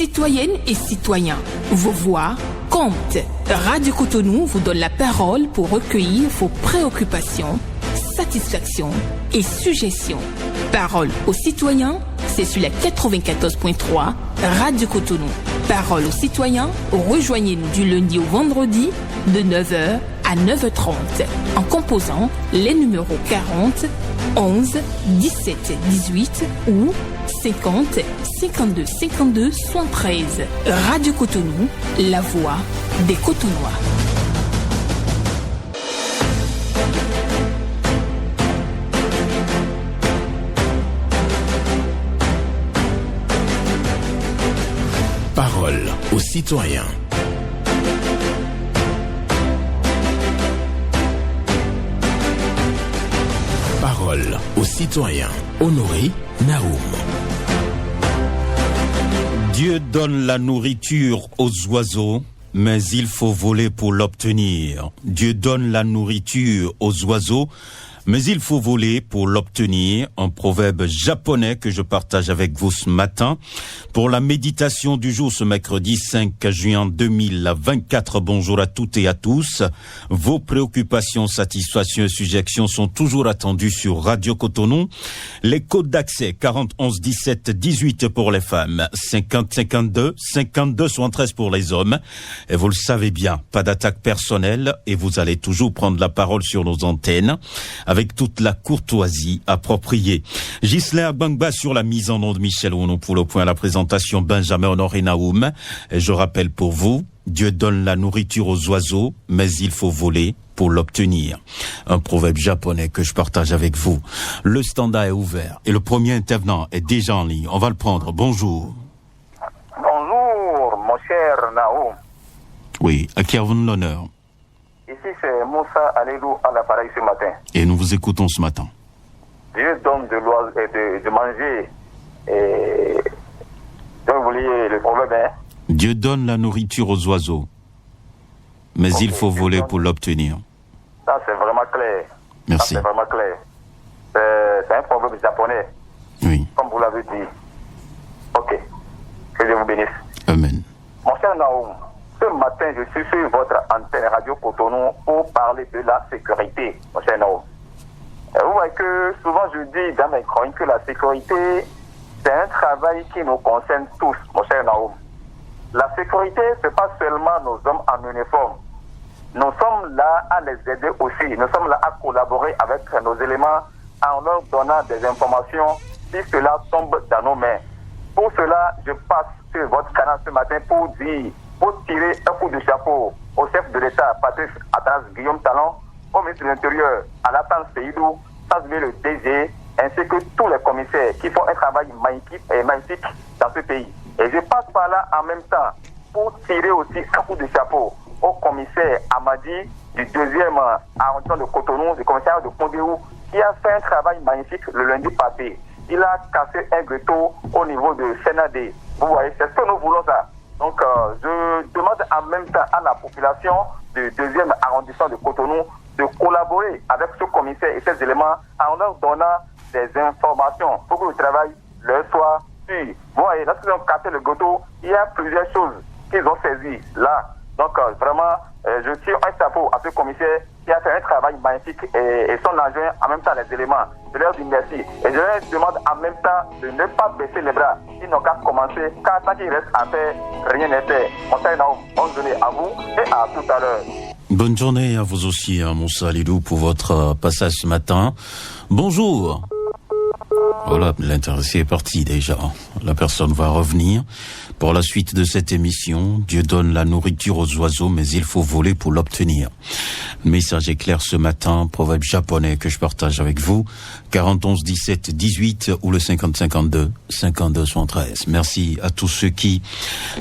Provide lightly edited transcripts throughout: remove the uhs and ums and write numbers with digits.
Citoyennes et citoyens, vos voix comptent. Radio Cotonou vous donne la parole pour recueillir vos préoccupations, satisfactions et suggestions. Parole aux citoyens, c'est sur la 94.3 Radio Cotonou. Parole aux citoyens, rejoignez-nous du lundi au vendredi de 9h à 9h30 en composant les numéros 40 11 17 18 ou 50 52 52 73. Radio Cotonou, la voix des Cotonois. Parole aux citoyens. Parole aux citoyens. Honoré Naoum. Dieu donne la nourriture aux oiseaux, mais il faut voler pour l'obtenir. Dieu donne la nourriture aux oiseaux, mais il faut voler pour l'obtenir. Un proverbe japonais que je partage avec vous ce matin. Pour la méditation du jour ce mercredi 5 juin 2024, bonjour à toutes et à tous. Vos préoccupations, satisfactions et suggestions sont toujours attendues sur Radio Cotonou. Les codes d'accès 40 11 17 18 pour les femmes, 50 52 52 73 pour les hommes. Et vous le savez bien, pas d'attaque personnelle et vous allez toujours prendre la parole sur nos antennes avec toute la courtoisie appropriée. Ghislain Agbangba sur la mise en onde, Michel Ounou pour le point à la présentation, Benjamin Honoré Naoum. Et je rappelle pour vous, Dieu donne la nourriture aux oiseaux, mais il faut voler pour l'obtenir. Un proverbe japonais que je partage avec vous. Le standard est ouvert et le premier intervenant est déjà en ligne. On va le prendre. Bonjour. Bonjour, mon cher Naoum. Oui, à qui avons-nous l'honneur? Ici, c'est Moussa Alelou à l'appareil ce matin. Et nous vous écoutons ce matin. Dieu donne de manger et... Donc, vous voulez le proverbe, hein? Dieu donne la nourriture aux oiseaux, mais il faut voler pour l'obtenir. Ça, c'est vraiment clair. Merci. Ça, c'est vraiment clair. C'est un proverbe japonais. Oui. Comme vous l'avez dit. Ok. Que Dieu vous bénisse. Amen. Mon cher Naoum, ce matin, je suis sur votre antenne Radio Cotonou pour parler de la sécurité, mon cher Naoum. Vous voyez que souvent je dis dans mes chroniques que la sécurité, c'est un travail qui nous concerne tous, mon cher Naoum. La sécurité, ce n'est pas seulement nos hommes en uniforme. Nous sommes là à les aider aussi. Nous sommes là à collaborer avec nos éléments en leur donnant des informations si cela tombe dans nos mains. Pour cela, je passe sur votre canal ce matin pour tirer un coup de chapeau au chef de l'État, Patrice Athanas Guillaume Talon, au ministre de l'Intérieur, Alassane Seydou, sans oublier le DG, ainsi que tous les commissaires qui font un travail magnifique dans ce pays. Et je passe par là en même temps pour tirer aussi un coup de chapeau au commissaire Amadi du 2e arrondissement de Cotonou, du commissariat de Pondéou, qui a fait un travail magnifique le lundi passé. Il a cassé un ghetto au niveau de Sénadé. Vous voyez, c'est ce que nous voulons ça. Donc, je demande en même temps à la population du 2e arrondissement de Cotonou de collaborer avec ce commissaire et ces éléments en leur donnant des informations pour que le travail leur soit sûr. Vous voyez, lorsqu'ils ont cassé le ghetto, il y a plusieurs choses qu'ils ont saisies là. Donc, vraiment, je tire un chapeau à ce commissaire qui a fait un travail magnifique et son adjoint, en même temps les éléments. Je leur dis merci. Et je leur demande en même temps de ne pas baisser les bras. Ils n'ont qu'à commencer, car tant qu'il reste à faire, rien n'est fait. Bonne journée à vous et à tout à l'heure. Bonne journée à vous aussi, Moussa Alilou, pour votre passage ce matin. Bonjour. Voilà, l'intéressé est parti déjà. La personne va revenir. Pour la suite de cette émission, Dieu donne la nourriture aux oiseaux, mais il faut voler pour l'obtenir. Le message est clair ce matin, proverbe japonais que je partage avec vous, 40 11 17 18 ou le 50 52 52 73. Merci à tous ceux qui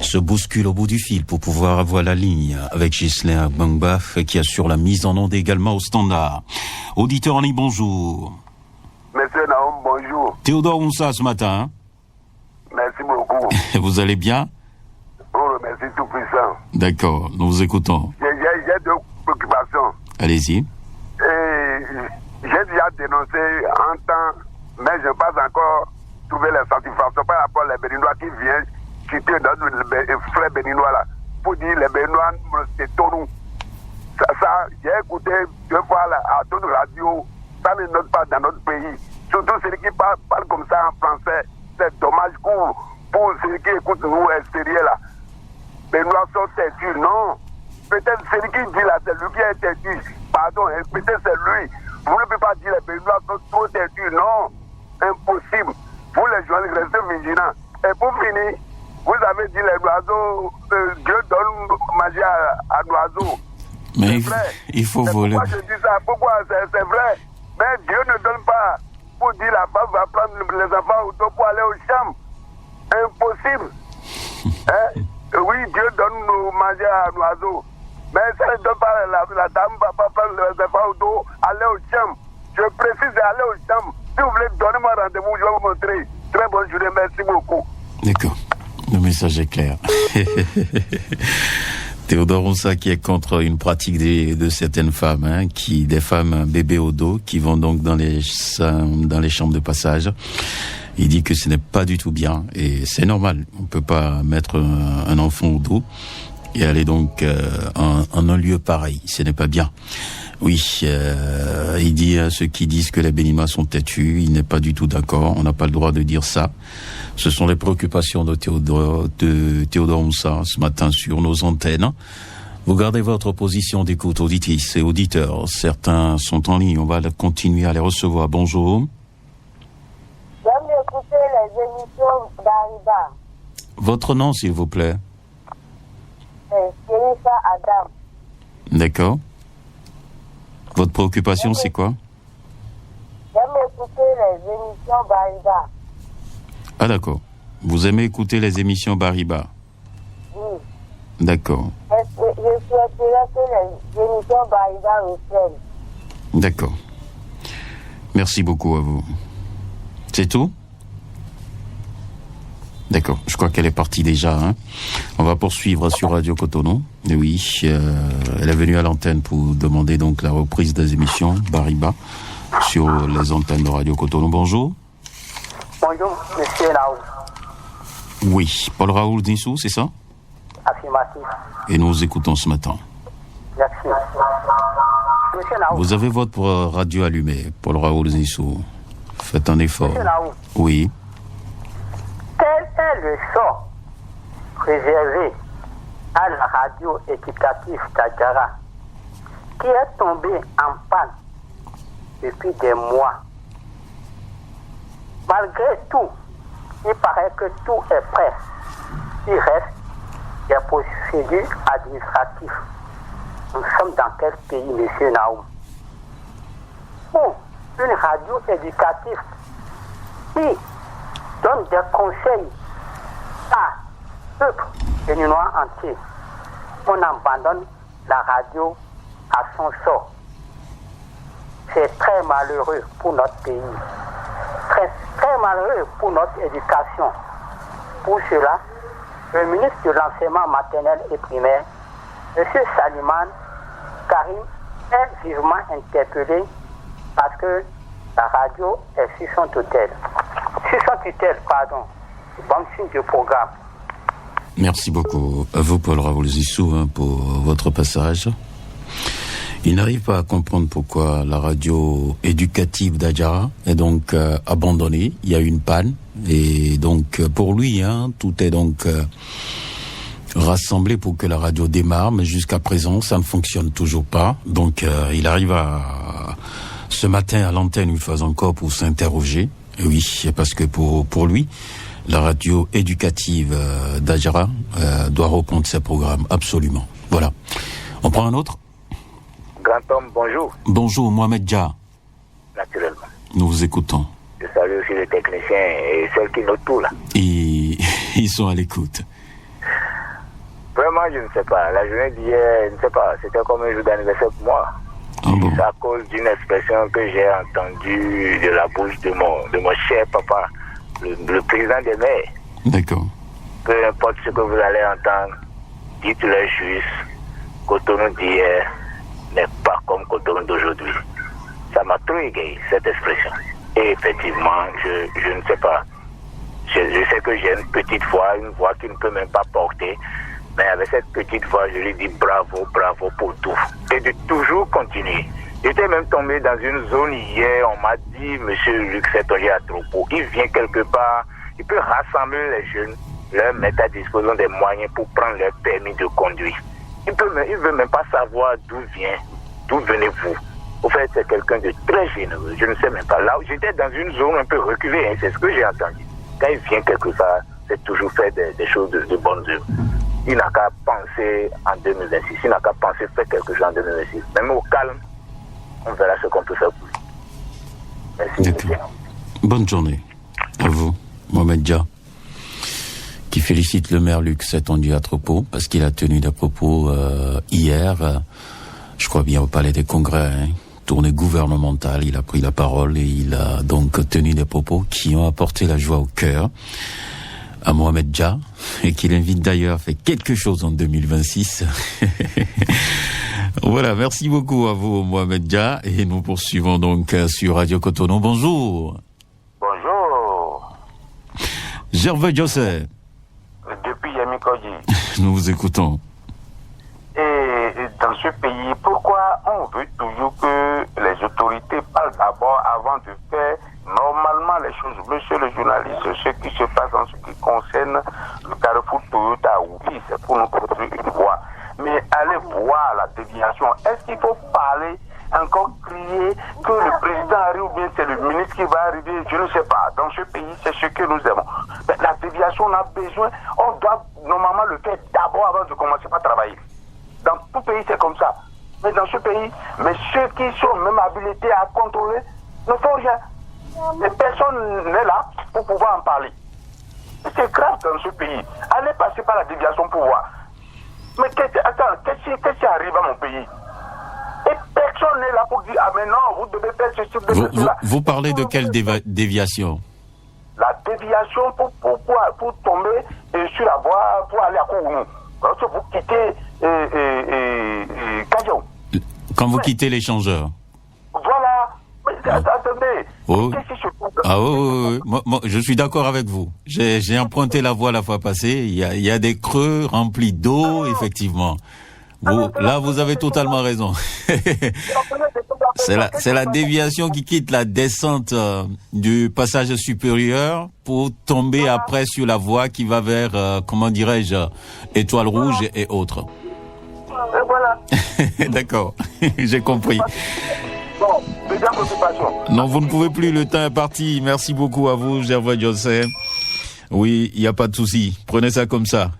se bousculent au bout du fil pour pouvoir avoir la ligne avec Ghislain Agbangba qui assure la mise en onde également au standard. Auditeur en ligne, bonjour. Monsieur Naoum, bonjour. Théodore Moussa ce matin. Merci beaucoup. Vous allez bien? Oh, merci tout puissant. D'accord, nous vous écoutons. J'ai deux préoccupations. Allez-y. J'ai déjà dénoncé un temps, mais je n'ai pas encore trouvé la satisfaction par rapport aux Béninois qui viennent cité dans les frères béninois là, pour dire les Béninois, c'est Tonou. Ça, j'ai écouté 2 fois là, à toute radio, ça ne note pas dans notre pays. Surtout ceux qui parlent comme ça en français, c'est dommage pour ceux qui écoutent nous extérieurs là. Béninois sont têtus, non. Peut-être celui qui dit là, c'est lui qui est têtu. Pardon, peut-être c'est lui. Vous ne pouvez pas dire les Béninois sont trop têtus, non. Impossible. Vous les journalistes, restez vigilants. Et pour finir, vous avez dit les oiseaux, Dieu donne manger à l'oiseau. Mais il faut voler. Pourquoi je dis ça? Pourquoi? C'est vrai. Mais Dieu ne donne pas pour dire la femme va prendre les enfants auto pour aller au champ. Impossible. Oui, Dieu donne manger à l'oiseau. Mais ça ne donne pas, la dame va pas prendre les enfants auto, aller au champ. Je précise aller au champ. Si vous voulez, donnez-moi rendez-vous, je vais vous montrer. Très bonne journée, merci beaucoup. D'accord, le message est clair. Théodore Roussa qui est contre une pratique de certaines femmes, des femmes bébés au dos, qui vont donc dans les chambres de passage. Il dit que ce n'est pas du tout bien, et c'est normal. On peut pas mettre un enfant au dos et aller donc en un lieu pareil. Ce n'est pas bien. Oui, il dit à ceux qui disent que les Béninois sont têtus, il n'est pas du tout d'accord. On n'a pas le droit de dire ça. Ce sont les préoccupations de Théodore Moussa ce matin sur nos antennes. Vous gardez votre position d'écoute, auditrices et auditeurs. Certains sont en ligne, on va continuer à les recevoir. Bonjour. J'aime écouter les émissions d'Ariba. Votre nom, s'il vous plaît? Sérissa Adam. D'accord. Votre préoccupation, c'est quoi? J'aime écouter les émissions Bariba. Ah d'accord. Vous aimez écouter les émissions Bariba? Oui. D'accord. Je souhaiterais que les émissions Bariba reviennent. D'accord. Merci beaucoup à vous. C'est tout? D'accord. Je crois qu'elle est partie déjà. On va poursuivre sur Radio Cotonou. Et oui, elle est venue à l'antenne pour demander donc la reprise des émissions Bariba sur les antennes de Radio Cotonou. Bonjour. Bonjour, monsieur Raoul. Oui, Paul Raoul Nissou, c'est ça? Affirmatif. Et nous écoutons ce matin. Merci. Monsieur Raoul. Vous avez votre radio allumée, Paul Raoul Nissou. Faites un effort. Monsieur Raoul. Oui. Quel est le sort réservé à la radio éducative d'Adjara qui est tombée en panne depuis des mois? Malgré tout, il paraît que tout est prêt. Il reste des procédures administratives. Nous sommes dans quel pays, monsieur Naoum? Pour une radio éducative qui donne des conseils à peuple béninois entier, on abandonne la radio à son sort. C'est très malheureux pour notre pays. Très, très malheureux pour notre éducation. Pour cela, le ministre de l'enseignement maternel et primaire, M. Saliman Karim, est vivement interpellé parce que la radio est sur son tutelle. Bon signe du programme. Merci beaucoup à vous, Paul Raoul Zissou, pour votre passage. Il n'arrive pas à comprendre pourquoi la radio éducative d'Adjara est donc abandonnée. Il y a une panne et donc pour lui, tout est donc rassemblé pour que la radio démarre, mais jusqu'à présent, ça ne fonctionne toujours pas. Donc il arrive ce matin à l'antenne une fois encore pour s'interroger. Et oui, parce que pour lui, la radio éducative d'Adjara doit reprendre ses programmes, absolument. Voilà. On prend un autre? Grand homme, bonjour. Bonjour, Mohamed Dia. Naturellement. Nous vous écoutons. Je salue aussi les techniciens et ceux qui notent tout là. Et ils sont à l'écoute. Vraiment, je ne sais pas. La journée d'hier, je ne sais pas. C'était comme un jour d'anniversaire pour moi. Ah bon? C'est à cause d'une expression que j'ai entendue de la bouche de mon cher papa, le président des maires. D'accord. Peu importe ce que vous allez entendre, dites-le juste. Cotonou d'hier n'est pas comme Cotonou d'aujourd'hui. Ça m'a trop égayé, cette expression. Et effectivement, je ne sais pas. Je Je sais que j'ai une petite voix, une voix qui ne peut même pas porter. Mais avec cette petite voix, je lui dis bravo, bravo pour tout. Et de toujours continuer. J'étais même tombé dans une zone hier, on m'a dit, monsieur Luc Setonji Atropo, il vient quelque part, il peut rassembler les jeunes, leur mettre à disposition des moyens pour prendre leur permis de conduire. Il veut même pas savoir d'où venez-vous. Au fait, c'est quelqu'un de très généreux, je ne sais même pas. Là où j'étais dans une zone un peu reculée, hein, c'est ce que j'ai entendu. Quand il vient quelque part, c'est toujours faire des choses de bonnes œuvres. Il n'a qu'à penser en 2026, il n'a qu'à penser faire quelque chose en 2026. Même au calme, on verra ce qu'on peut faire pour lui. Merci. D'accord. Bonne journée à vous, Mohamed Dia, qui félicite le maire Luc Setonji Atropo parce qu'il a tenu des propos hier, je crois bien au Palais des Congrès, tournée gouvernementale. Il a pris la parole et il a donc tenu des propos qui ont apporté la joie au cœur à Mohamed Dia et qu'il invite d'ailleurs à faire quelque chose en 2026. Voilà, merci beaucoup à vous, Mohamed Dia, et nous poursuivons donc sur Radio Cotonou. Bonjour. Bonjour. Gervais Joseph. Depuis Yamikoji. Nous vous écoutons. Et dans ce pays, pourquoi on veut toujours que les autorités parlent d'abord avant de faire normalement les choses? Monsieur le journaliste, ce qui se passe en ce qui concerne le Carrefour Toyota, oui, c'est pour nous construire une voie. Mais allez voir la déviation. Est-ce qu'il faut parler, encore crier que le président arrive ou bien c'est le ministre qui va arriver? Je ne sais pas. Dans ce pays, c'est ce que nous aimons. Mais la déviation, on a besoin, on doit normalement le faire d'abord avant de commencer à travailler. Dans tout pays, c'est comme ça. Mais dans ce pays, mais ceux qui sont même habilités à contrôler ne font rien. Et personne n'est là pour pouvoir en parler. C'est grave dans ce pays. Allez passer par la déviation pour voir. Mais qu'est-ce qui arrive à mon pays? Et personne n'est là pour dire, ah mais non, vous devez faire ceci, cela. Vous parlez de quelle déviation? La déviation pour tomber sur la voie pour aller à Kounou. Lorsque vous quittez Kajou. Quand vous quittez l'échangeur. Voilà. Mais attendez. Oh. Qu'est-ce qui se passe? Ah oui. Moi, je suis d'accord avec vous. J'ai emprunté la voie la fois passée. Il y a des creux remplis d'eau, effectivement. Là, vous avez totalement raison. C'est la déviation qui quitte la descente du passage supérieur pour tomber après sur la voie qui va vers, comment dirais-je, Étoile Rouge et autres. Et voilà. D'accord, j'ai compris. Non, vous ne pouvez plus, le temps est parti. Merci beaucoup à vous, Gervais Joseph. Oui, il n'y a pas de souci. Prenez ça comme ça.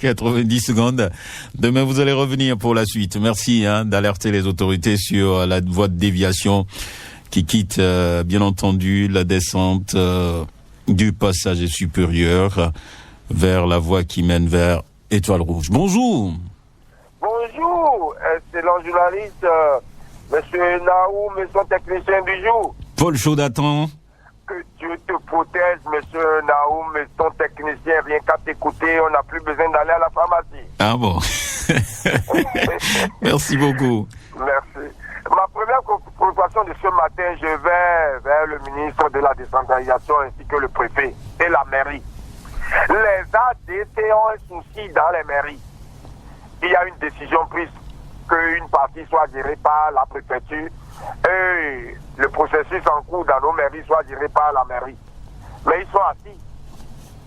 90 secondes. Demain, vous allez revenir pour la suite. Merci d'alerter les autorités sur la voie de déviation qui quitte, bien entendu, la descente du passage supérieur vers la voie qui mène vers Étoile Rouge. Bonjour. Bonjour, excellent journaliste, monsieur Naoum et son technicien du jour. Paul Chaudatan. Que Dieu te protège, monsieur Naoum et ton technicien. Rien qu'à t'écouter, on n'a plus besoin d'aller à la pharmacie. Ah bon. Merci beaucoup. Merci. Ma première préoccupation de ce matin, je vais vers le ministre de la décentralisation ainsi que le préfet et la mairie. Les ADC ont un souci dans les mairies. Il y a une décision prise qu'une partie soit gérée par la préfecture et le processus en cours dans nos mairies soit géré par la mairie. Mais ils sont assis.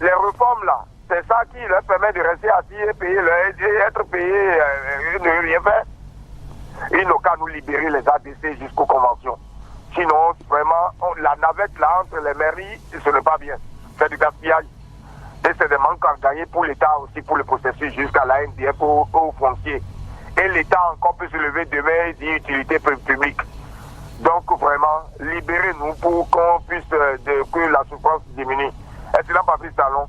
Les réformes là, c'est ça qui leur permet de rester assis et être payés et ne rien faire. Ils n'ont qu'à nous libérer les ADC jusqu'aux conventions. Sinon, vraiment, la navette là entre les mairies, ce n'est pas bien. C'est du gaspillage. Et c'est des manques à gagner pour l'État aussi, pour le processus jusqu'à la NDF aux fonciers. Et l'État encore peut se lever demain et dire utilité publique. Donc vraiment, libérez-nous pour qu'on puisse, que la souffrance diminue. Excellent Patrice Talon,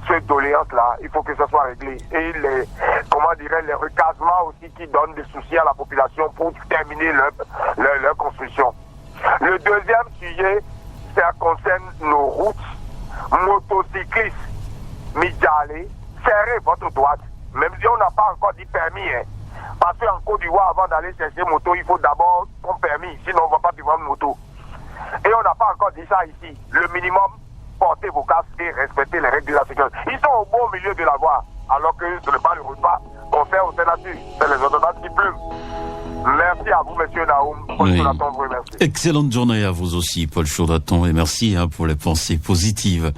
ce doléance-là, il faut que ça soit réglé. Et les recasements aussi qui donnent des soucis à la population pour terminer leur construction. Le deuxième sujet, ça concerne nos routes. Motocyclistes, Midjale, serrez votre droite. Même si on n'a pas encore dit permis, parce qu'en Côte d'Ivoire, avant d'aller chercher moto, il faut d'abord ton permis, sinon on ne va pas pouvoir une moto. Et on n'a pas encore dit ça ici. Le minimum, porter vos casques et respecter les règles de la sécurité. Ils sont au bon milieu de la voie, alors que ce n'est pas le repas qu'on fait au Sénature. C'est les ordonnances qui plument. Merci à vous, monsieur Naoum. Paul Chouraton vous remercie. Excellente journée à vous aussi, Paul Chouraton, et merci pour les pensées positives.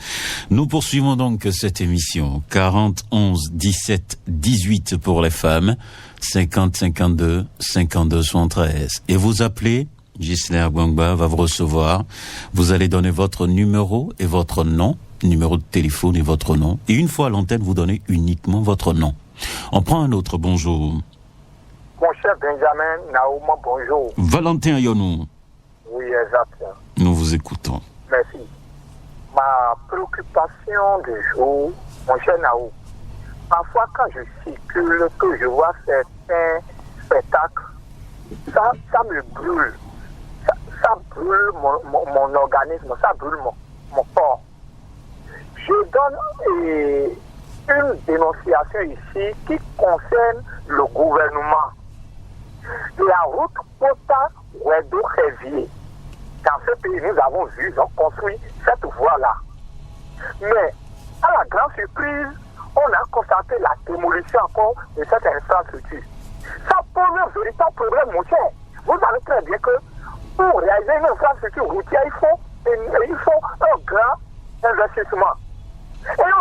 Nous poursuivons donc cette émission. 40 11 17 18 pour les femmes, 50 52 52 73. Et vous appelez, Gisela Gwangba va vous recevoir. Vous allez donner votre numéro et votre nom, numéro de téléphone et votre nom. Et une fois à l'antenne, vous donnez uniquement votre nom. On prend un autre. Bonjour. Mon cher Benjamin Naoum, bonjour. Valentin Yonou. Oui, exact. Nous vous écoutons. Merci. Ma préoccupation du jour, mon cher Naoum, parfois quand je circule, que je vois certains spectacles, ça me brûle. Ça brûle mon organisme, ça brûle mon corps. Je donne une dénonciation ici qui concerne le gouvernement. La route Pota-Ouedo-Révier. Dans ce pays, nous avons vu, ils ont construit cette voie-là. Mais, à la grande surprise, on a constaté la démolition encore de cette infrastructure. Ça pose un véritable problème, mon cher. Vous savez très bien que pour réaliser une infrastructure routière, il faut un grand investissement. Et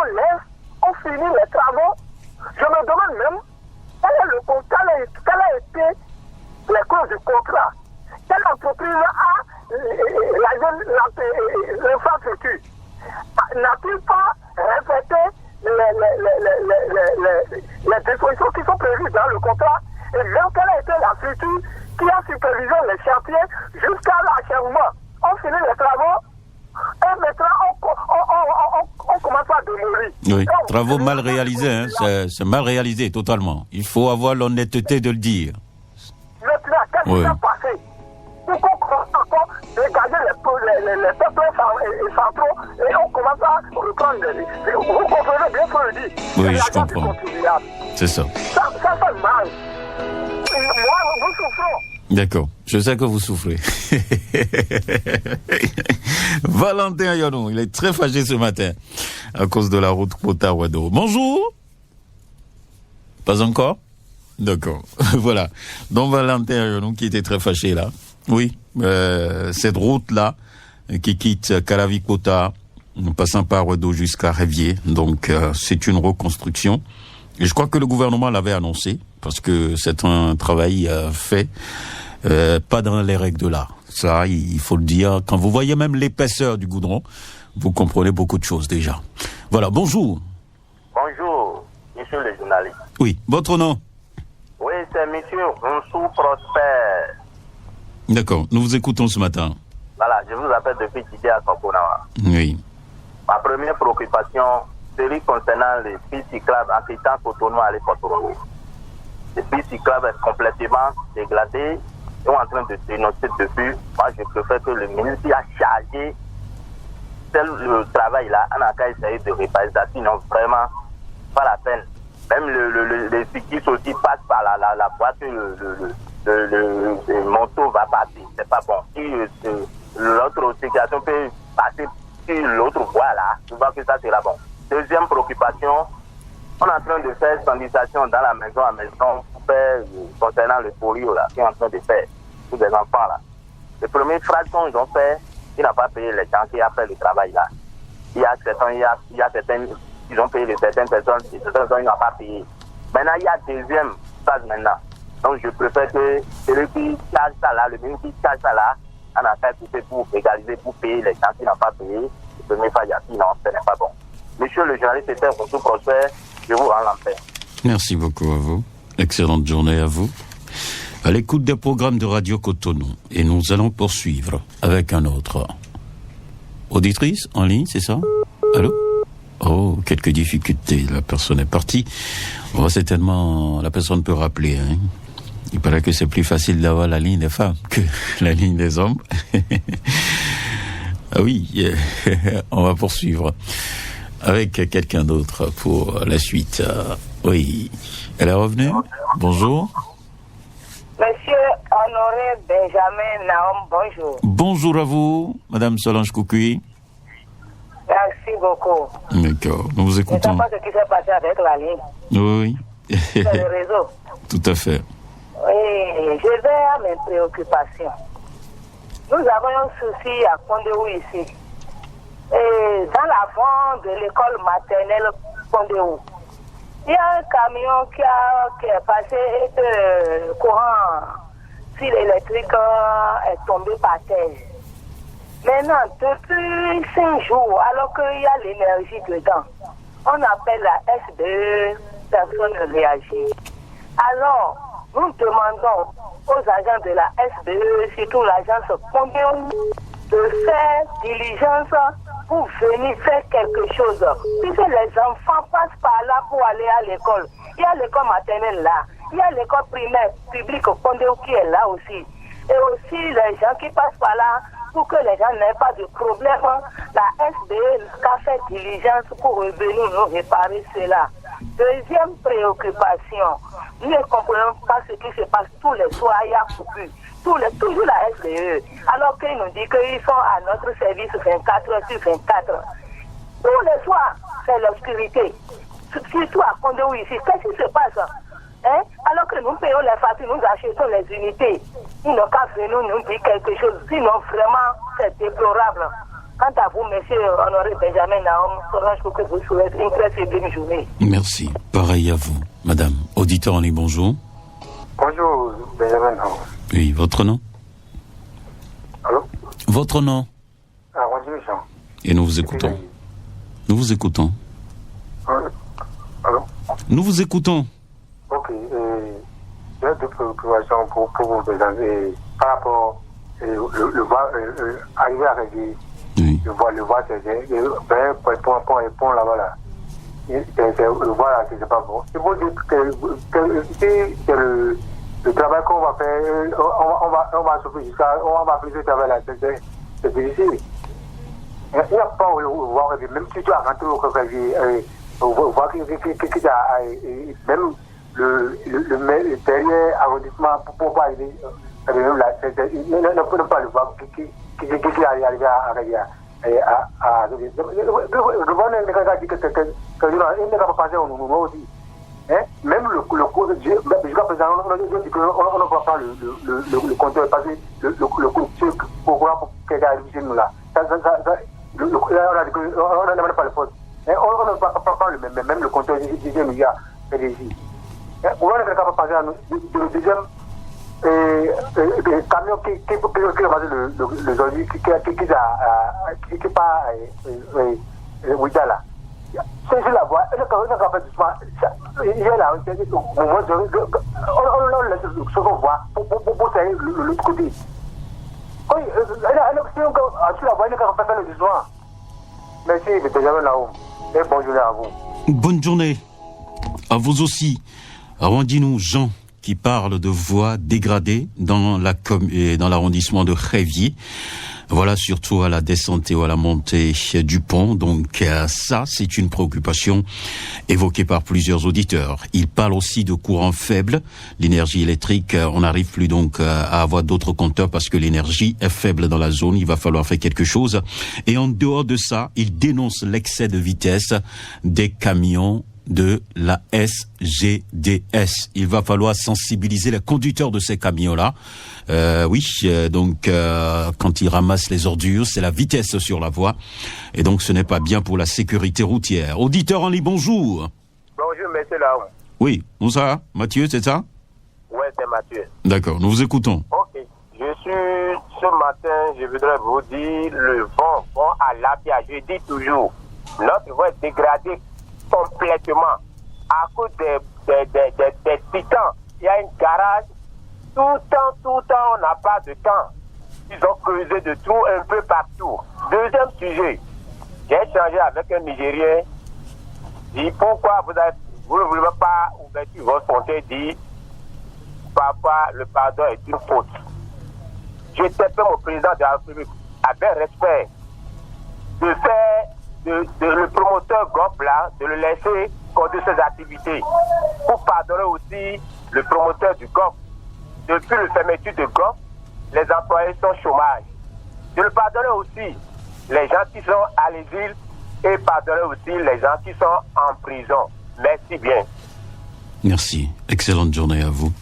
on finit les travaux. Je me demande même quel est le contrat, quel a été les clauses du contrat. Quelle entreprise a l'infrastructure? N'a-t-il pas respecté les dispositions qui sont prévues dans le contrat? Et même quelle a été la structure qui a supervisé les chantiers jusqu'à l'achèvement? On finit les travaux et maintenant on commence à démolir. Oui, travaux mal réalisés, hein. C'est mal réalisé totalement. Il faut avoir l'honnêteté de le dire. Maintenant, qu'est-ce qui s'est passé? Pourquoi on commence encore à dégager les peuples centraux et on commence à reprendre vous comprenez bien ce que je dis? Oui, je comprends. C'est ça. Ça fait mal. Moi, nous souffrons. D'accord, je sais que vous souffrez. Valentin Yonou, il est très fâché ce matin à cause de la route Pota-Ouedo. Bonjour. Pas encore? D'accord, voilà. Donc Valentin Yonou qui était très fâché là. Oui, cette route-là qui quitte Calavi-Kota, en passant par Ouedo jusqu'à Révier. Donc c'est une reconstruction. Et je crois que le gouvernement l'avait annoncé, parce que c'est un travail fait, pas dans les règles de l'art. Ça, il faut le dire. Quand vous voyez même l'épaisseur du goudron, vous comprenez beaucoup de choses déjà. Voilà, bonjour. Bonjour, monsieur le journaliste. Oui, votre nom? Oui, c'est monsieur Ronsou Prosper. D'accord, nous vous écoutons ce matin. Voilà, je vous appelle depuis Tidé à Koponawa. Oui. Ma première préoccupation, celui concernant les pistes cyclables en quittant Cotonou à l'Équateur. Les pistes cyclables sont complètement dégradées. Ils sont en train de dénoncer depuis. Moi, je préfère que le ministre a chargé le travail là. On a qu'à essayer de réparer ça. Sinon, vraiment, pas la peine. Même les cyclistes aussi passent par la boîte, le moto va passer. C'est pas bon. Si l'autre circulation peut passer sur l'autre voie là, je vois que ça sera bon. Deuxième préoccupation, on est en train de faire standardisation dans la maison à maison pour faire, concernant le polio là, qui est en train de faire pour des enfants là. Le premier fraction ils ont fait, ils n'ont pas payé les gens qui ont fait le travail là. Il y a certains, ils ont payé certaines personnes, et certaines personnes ils n'ont pas payé. Maintenant il y a deuxième phase maintenant. Donc je préfère que celui qui charge ça là, le ministre qui charge ça là, on a fait pour égaliser, pour payer les gens qui n'ont pas payé. Le premier phase, non, ce n'est pas bon. Monsieur le journaliste, c'était Ronsou Prosper, je vous rends en paix. Merci beaucoup à vous. Excellente journée à vous. À l'écoute des programmes de Radio Cotonou. Et nous allons poursuivre avec un autre. Auditrice en ligne, c'est ça? Allô? Oh, quelques difficultés. La personne est partie. Oh, certainement, la personne peut rappeler. Hein. Il paraît que c'est plus facile d'avoir la ligne des femmes que la ligne des hommes. Ah oui, on va poursuivre avec quelqu'un d'autre pour la suite. Oui, elle est revenue. Bonjour. Monsieur Honoré Benjamin Naoum, bonjour. Bonjour à vous, Madame Solange Koukoui. Merci. beaucoup. D'accord, nous vous Je ne écoutons. sais pas ce qui s'est passé avec la ligne. Oui, Sur le réseau. tout à fait. Oui, je vais à mes préoccupations. Nous avons un souci à Kondéou ici. Et dans l'avant de l'école maternelle Kondéou, il y a un camion qui est passé et courant fil électrique est tombé par terre. Maintenant, depuis 5 jours, alors qu'il y a l'énergie dedans, on appelle la SBE, personne ne réagit. Alors, nous demandons aux agents de la SBE, surtout l'agence Kondéou, de faire diligence pour venir faire quelque chose. Puisque les enfants passent par là pour aller à l'école. Il y a l'école maternelle là. Il y a l'école primaire publique Kondéou qui est là aussi. Et aussi les gens qui passent par là pour que les gens n'aient pas de problème. La SBE a fait diligence pour revenir nous réparer cela. Deuxième préoccupation, nous ne comprenons pas ce qui se passe tous les soirs, il y a coupure. Toujours la SBE, alors qu'ils nous disent qu'ils sont à notre service 24 heures sur 24. Tous les soirs, c'est l'obscurité. Surtout à Kondéou ici, qu'est-ce qui se passe? Alors que nous payons les factures, nous achetons les unités. Ils n'ont qu'à venir nous dire quelque chose. Sinon, vraiment, c'est déplorable. Quant à vous, monsieur Honoré Benjamin Naom, je vous souhaite une très bonne journée. Merci. Pareil à vous, madame. Auditeur en ligne, bonjour. Bonjour, Benjamin Naom. Oui, votre nom? Allô? Votre nom? Roger Méchant. Et nous vous écoutons. Nous vous écoutons. Allô? Nous vous écoutons. Ok. J'ai deux préoccupations pour vous présenter par rapport le voie, arriver à régler le voie, c'est point là-bas là. Le voie là, c'est pas bon. C'est pour dire que c'est le travail qu'on va faire, on va souffrir jusqu'à, on va faire ce travail là, c'est difficile. Il n'y a pas où voir, même si tu as rentré au café, on voit que même le dernier arrondissement pour pas arriver, même là, ne peut pas le voir qui est arrivé à le voir n'est pas dit que il n'est pas passé au nous aussi. Même le cours de Dieu, jusqu'à présent, on ne voit pas le compteur passer, le coup de sucre pour voir quelqu'un arrive chez nous là. On n'a même pas le poste. On ne va pas même le compteur du deuxième milliard ici. On ne va pas passer à le deuxième camion qui a passé le Zoli, qui pas Ouida là. C'est la voie, on a fait doucement. Il y a là, on laisse le second voie pour salir l'autre côté. Oui, si on la voie, on a fait le doucement. Merci, Benjamin Naom. Et bonne journée à vous. Bonne journée. À vous aussi. Alors, dis-nous, Jean, qui parle de voies dégradées dans l'arrondissement de Révier. Voilà, surtout à la descente et à la montée du pont. Donc ça, c'est une préoccupation évoquée par plusieurs auditeurs. Il parle aussi de courant faible. L'énergie électrique, on n'arrive plus donc à avoir d'autres compteurs parce que l'énergie est faible dans la zone. Il va falloir faire quelque chose. Et en dehors de ça, il dénonce l'excès de vitesse des camions de la SGDS. Il va falloir sensibiliser les conducteurs de ces camions-là. Donc quand ils ramassent les ordures, c'est la vitesse sur la voie. Et donc ce n'est pas bien pour la sécurité routière. Auditeur en ligne, bonjour. Bonjour, monsieur Laon. Oui, bonsoir. Mathieu, c'est ça? Oui, c'est Mathieu. D'accord, nous vous écoutons. Ok. Ce matin, je voudrais vous dire, le vent à l'Abia. Je dis toujours, notre voie est dégradée complètement à cause des titans. Il y a une garage. Tout le temps, on n'a pas de temps. Ils ont creusé de tout un peu partout. Deuxième sujet, j'ai échangé avec un Nigérien. Dit pourquoi vous ne voulez pas ouvrir votre compte, dit papa, le pardon est une faute. J'interpelle mon président de la République avec respect de faire le promoteur GOP là, de le laisser conduire ses activités. Pour pardonner aussi le promoteur du GOP. Depuis la fermeture de GOP, les employés sont au chômage. De le pardonner aussi les gens qui sont à l'exil et pardonner aussi les gens qui sont en prison. Merci bien. Merci. Excellente journée à vous.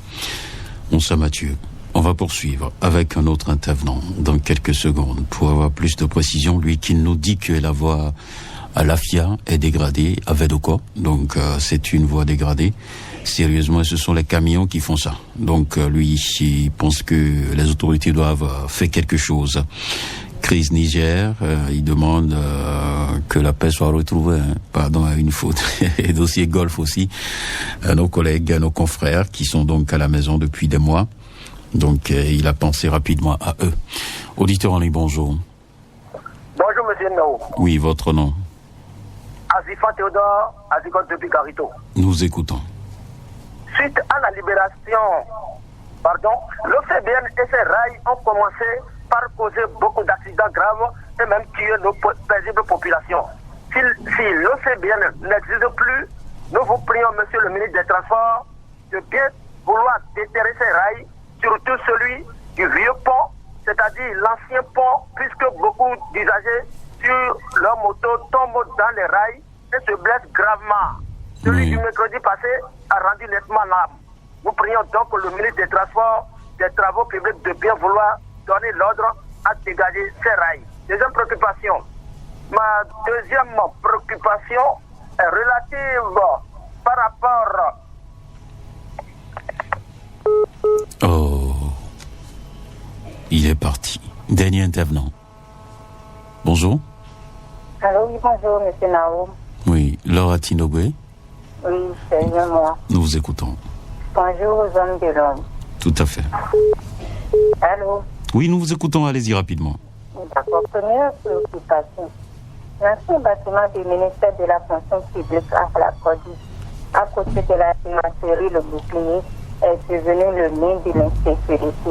Monseigneur Mathieu. On va poursuivre avec un autre intervenant dans quelques secondes pour avoir plus de précision. Lui qui nous dit que la voie à l'AFIA est dégradée à Vedoko. Donc c'est une voie dégradée. Sérieusement, ce sont les camions qui font ça. Donc lui, il pense que les autorités doivent faire quelque chose. Crise Niger, il demande que la paix soit retrouvée. Pardon à une faute. Et dossier Golfe aussi. Nos collègues, nos confrères qui sont donc à la maison depuis des mois. Donc, il a pensé rapidement à eux. Auditeur en ligne, bonjour. Bonjour, monsieur Nao. Oui, votre nom? Azifan Théodore, Azikot depuis Carito. Nous écoutons. Suite à la libération, l'OCBN et ses rails ont commencé par causer beaucoup d'accidents graves et même tuer nos paisibles populations. Si l'OCBN n'existe plus, nous vous prions, monsieur le ministre des Transports, de bien vouloir déterrer ces rails, surtout celui du vieux pont, c'est-à-dire l'ancien pont, puisque beaucoup d'usagers sur leur moto tombent dans les rails et se blessent gravement. Celui du mercredi passé a rendu nettement l'âme. Nous prions donc le ministre des Transports, des Travaux publics de bien vouloir donner l'ordre à dégager ces rails. Deuxième préoccupation. Ma deuxième préoccupation est relative par rapport... Oh, il est parti. Dernier intervenant. Bonjour. Allô, oui, bonjour, monsieur Nao. Oui, Laura Tinogwe. Oui, c'est bien moi. Nous vous écoutons. Bonjour aux hommes de l'homme. Tout à fait. Allô. Oui, nous vous écoutons, allez-y rapidement. D'accord, première préoccupation. L'ancien bâtiment du ministère de la fonction publique à Flacodi, à côté de la cimenterie Le Bouclier, est devenu le nid de l'insécurité.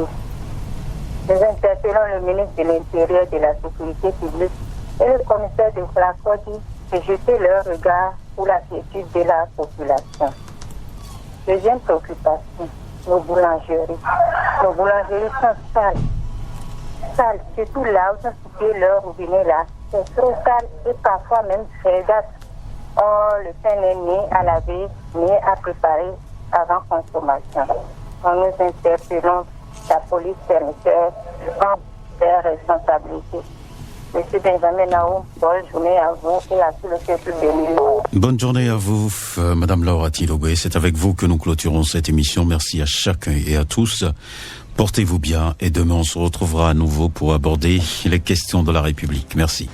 Nous interpellons le ministre de l'Intérieur et de la Sécurité publique et le commissaire de Flacodi de jeter leur regard pour la quiétude de la population. Deuxième préoccupation, nos boulangeries. Nos boulangeries sont sales. Sales, surtout là où sont situés leurs robinets là. C'est trop sale et parfois même frégates. Or, le pain n'est ni à laver, ni à préparer avant consommation. Nous interpellons la police fermeture en leur responsabilité. Monsieur Benjamin Nao, bonne journée à vous et à tout le peuple de l'île. Bonne journée à vous, Madame Laura Tilogwe. C'est avec vous que nous clôturons cette émission. Merci à chacun et à tous. Portez-vous bien et demain on se retrouvera à nouveau pour aborder les questions de la République. Merci.